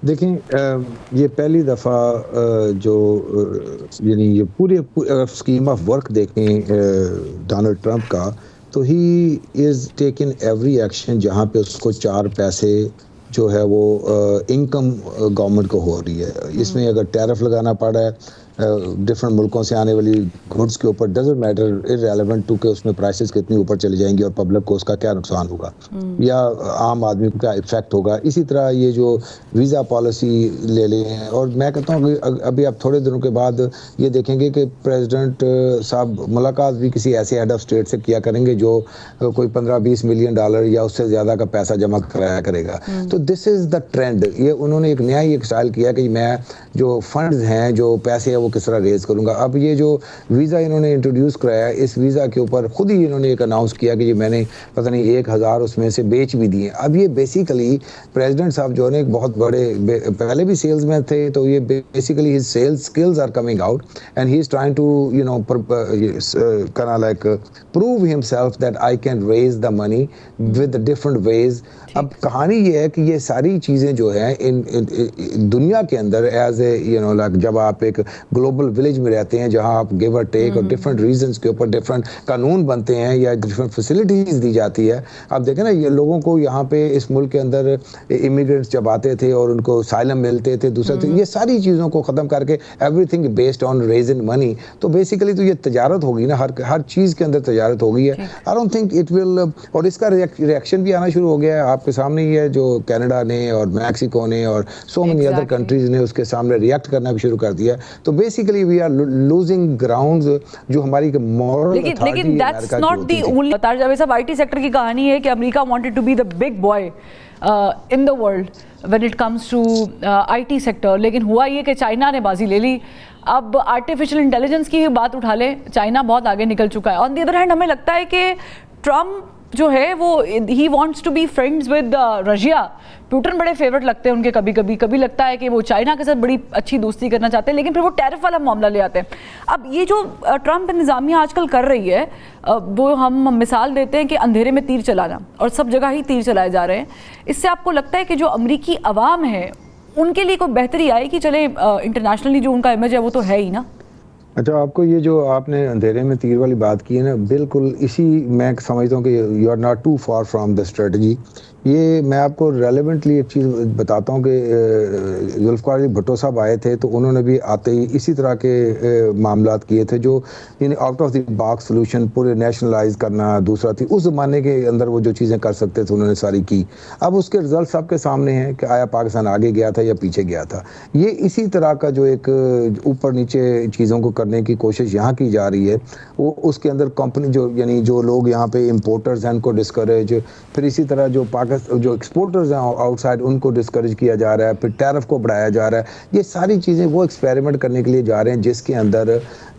देखें, ये पहली दफ़ा जो यानी ये पूरे स्कीम ऑफ वर्क देखें डोनाल्ड ट्रंप का, तो he is taking every action जहाँ पे उसको 4 पैसे जो है वो इनकम गवर्नमेंट को हो रही है। इसमें अगर टैरिफ लगाना पड़ रहा है डिफरेंट मुल्कों से आने वाली गुड्स के ऊपर, डजंट मैटर, इररेलेवेंट टू के उसमें प्राइसेस कितनी ऊपर चली जाएंगी और पब्लिक को उसका क्या नुकसान होगा या आम आदमी को क्या इफेक्ट होगा। इसी तरह ये जो वीज़ा पॉलिसी ले लें, और मैं कहता हूँ कि अभी आप थोड़े दिनों के बाद ये देखेंगे कि प्रेसिडेंट साहब मुलाकात भी किसी ऐसे हेड ऑफ स्टेट से किया करेंगे जो कोई 15-20 मिलियन डॉलर या उससे ज़्यादा का पैसा जमा कराया करेगा। तो दिस इज़ द ट्रेंड। ये उन्होंने एक नया ही एक स्टाइल किया कि मैं जो फंड्स हैं, जो पैसे हैं, वो किस तरह रेज करूंगा। अब ये जो वीज़ा इन्होंने इंट्रोड्यूस कराया, इस वीज़ा के ऊपर खुद ही इन्होंने एक अनाउंस किया कि जी मैंने पता नहीं 1000 उसमें से बेच भी दिए। अब ये बेसिकली प्रेसिडेंट साहब जो है एक बहुत बड़े पहले भी सेल्समैन थे, तो ये basically his sales skills are coming out and he is trying to you know kind of like prove himself that I can raise the money with the different ways। अब कहानी ये है कि ये सारी चीज़ें जो है इन दुनिया के अंदर as a you know like जब आप एक ग्लोबल विलेज में रहते हैं जहां आप गिव और टेक और डिफरेंट रीजंस के ऊपर डिफरेंट कानून बनते हैं या डिफरेंट फैसिलिटीज दी जाती है। आप देखें ना, ये लोगों को यहाँ पे इस मुल्क के अंदर इमिग्रेंट्स जब आते थे और उनको साइलम मिलते थे, दूसरा थे, ये सारी चीज़ों को ख़त्म करके everything based on raising money. तो बेसिकली तो ये तजारत होगी ना, हर चीज़ के अंदर तजारत हो गई है। I don't think it will, और इसका रिएक्शन भी आना शुरू हो गया है। आपके सामने ही है जो कनाडा ने और मैक्सिको ने और सो मेनी अदर कंट्रीज ने उसके सामने रिएक्ट करना भी शुरू कर दिया। तो basically we are losing grounds जो हमारी मॉरल अथॉरिटी। लेकिन दैट्स नॉट द ओनली। तारजावेद साहब, आईटी सेक्टर की कहानी है कि America wanted to be the big boy in the world when it comes to IT sector, लेकिन हुआ ये कि चाइना ने बाजी ले ली। अब आर्टिफिशियल इंटेलिजेंस की बात उठा लें, चाइना बहुत आगे निकल चुका है। ऑन द अदर हैंड हमें लगता है कि ट्रम्प जो है वो he wants to be friends with Russia. Putin बड़े फेवरेट लगते हैं उनके, कभी लगता है कि वो चाइना के साथ बड़ी अच्छी दोस्ती करना चाहते हैं, लेकिन फिर वो टैरिफ वाला मामला ले आते हैं। अब ये जो ट्रम्प इंतजामिया आजकल कर रही है, वो हम मिसाल देते हैं कि अंधेरे में तीर चलाना, और सब जगह ही तीर चलाए जा रहे हैं। इससे आपको लगता है कि जो अमरीकी अवाम है उनके लिए कोई बेहतरी आई कि चले इंटरनेशनली जो उनका इमेज है वो तो है ही ना? अच्छा, आपको ये जो आपने अंधेरे में तीर वाली बात की है ना, बिल्कुल इसी मैं समझता हूँ कि you are not too far from the strategy. ये मैं आपको रेलेवेंटली एक चीज़ बताता हूँ कि जुल्फ़िकार अली भुट्टो साहब आए थे तो उन्होंने भी आते ही इसी तरह के मामलात किए थे, जो यानी out of the box solution, पूरे नेशनलाइज करना। दूसरा थी उस ज़माने के अंदर वो जो चीज़ें कर सकते थे उन्होंने सारी की। अब उसके रिजल्ट सबके सामने हैं कि आया पाकिस्तान आगे गया था या पीछे गया था। ये इसी तरह का जो एक ऊपर नीचे चीज़ों को करने की कोशिश यहाँ की जा रही है, वो उसके अंदर कंपनी जो यानी जो लोग यहाँ पे इम्पोर्टर्स हैं उनको डिस्करेज, फिर इसी तरह जो एक्सपोर्टर्स हैं आउटसाइड उनको डिस्करेज किया जा रहा है, फिर टैरिफ को बढ़ाया जा रहा है। ये सारी चीज़ें वो एक्सपेरिमेंट करने के लिए जा रहे हैं जिसके अंदर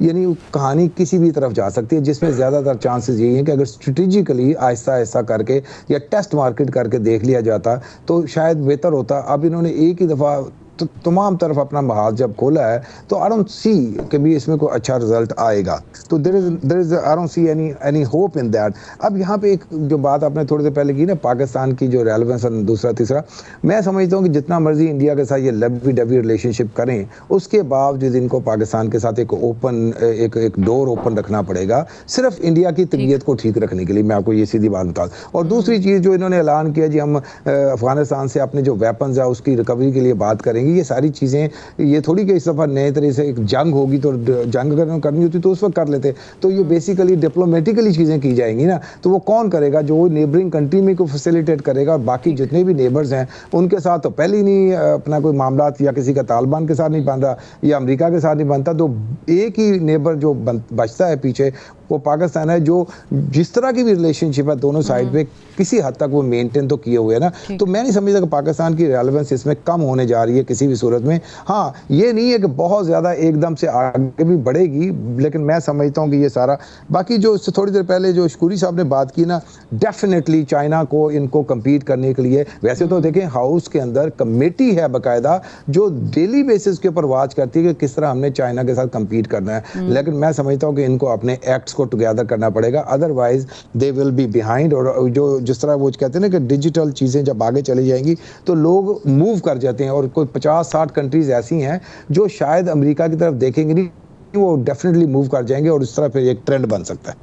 यानी कहानी किसी भी तरफ जा सकती है, जिसमें ज़्यादातर चांसेस यही हैं कि अगर स्ट्रेटेजिकली आहिस्ता आहिस्ता करके या टेस्ट मार्केट करके देख लिया जाता तो शायद बेहतर होता। अब इन्होंने एक ही दफ़ा तो तमाम तरफ अपना महाज जब खोला है तो आई डोंट सी कि भी इसमें कोई अच्छा रिजल्ट आएगा। तो there is I don't see any hope in that. अब यहाँ पे एक जो बात आपने थोड़ी देर पहले की ना, पाकिस्तान की जो रेलेवेंस और दूसरा तीसरा, मैं समझता हूँ कि जितना मर्जी इंडिया के साथ ये लवी डबी रिलेशनशिप करें, उसके बावजूद इनको पाकिस्तान के साथ एक एक डोर ओपन रखना पड़ेगा, सिर्फ इंडिया की तबीयत को ठीक रखने के लिए। मैं आपको ये सीधी बात बता दूँ। और दूसरी चीज़ जो इन्होंने ऐलान किया जी हम अफगानिस्तान से अपने जो वेपन्स है उसकी रिकवरी के लिए बात करेंगे, ये सारी चीज़ें ये थोड़ी कि इस दफ़ा नए तरह से एक जंग होगी तो जंग करनी होती तो उस वक्त कर लेते। तो ये बेसिकली डिप्लोमेटिकली चीज़ें की जाएंगी ना, तो वो कौन करेगा? जो नेबरिंग कंट्री में को फैसिलिटेट करेगा। और बाकी जितने भी नेबर्स हैं उनके साथ तो पहले ही नहीं अपना कोई मामला, या किसी का तालिबान के साथ नहीं बन रहा या अमेरिका के साथ नहीं बनता, तो एक ही नेबर जो बचता है पीछे वो पाकिस्तान है, जो जिस तरह की भी रिलेशनशिप है दोनों साइड पे किसी हद तक वो मेंटेन तो किए हुए है ना। तो मैं नहीं समझता कि पाकिस्तान की रेलेवेंस इसमें कम होने जा रही है किसी भी सूरत में। हाँ, ये नहीं है कि बहुत ज़्यादा एकदम से आगे भी बढ़ेगी, लेकिन मैं समझता हूँ कि ये सारा बाकी जो थोड़ी देर पहले जो शकूरी साहब ने बात की ना, डेफिनेटली चाइना को इनको कम्पीट करने के लिए, वैसे तो देखें हाउस के अंदर कमेटी है बाकायदा जो डेली बेसिस के ऊपर वॉच करती है कि किस तरह हमने चाइना के साथ कम्पीट करना है, लेकिन मैं समझता हूँ कि इनको अपने एक्ट्स को टुगेदर करना पड़ेगा, otherwise they will be behind. और जो जिस तरह वो कहते हैं ना कि डिजिटल चीज़ें जब आगे चली जाएंगी तो लोग मूव कर जाते हैं, और कोई 50-60 कंट्रीज ऐसी हैं जो शायद अमेरिका की तरफ देखेंगे नहीं, वो डेफिनेटली मूव कर जाएंगे और इस तरह फिर एक ट्रेंड बन सकता है।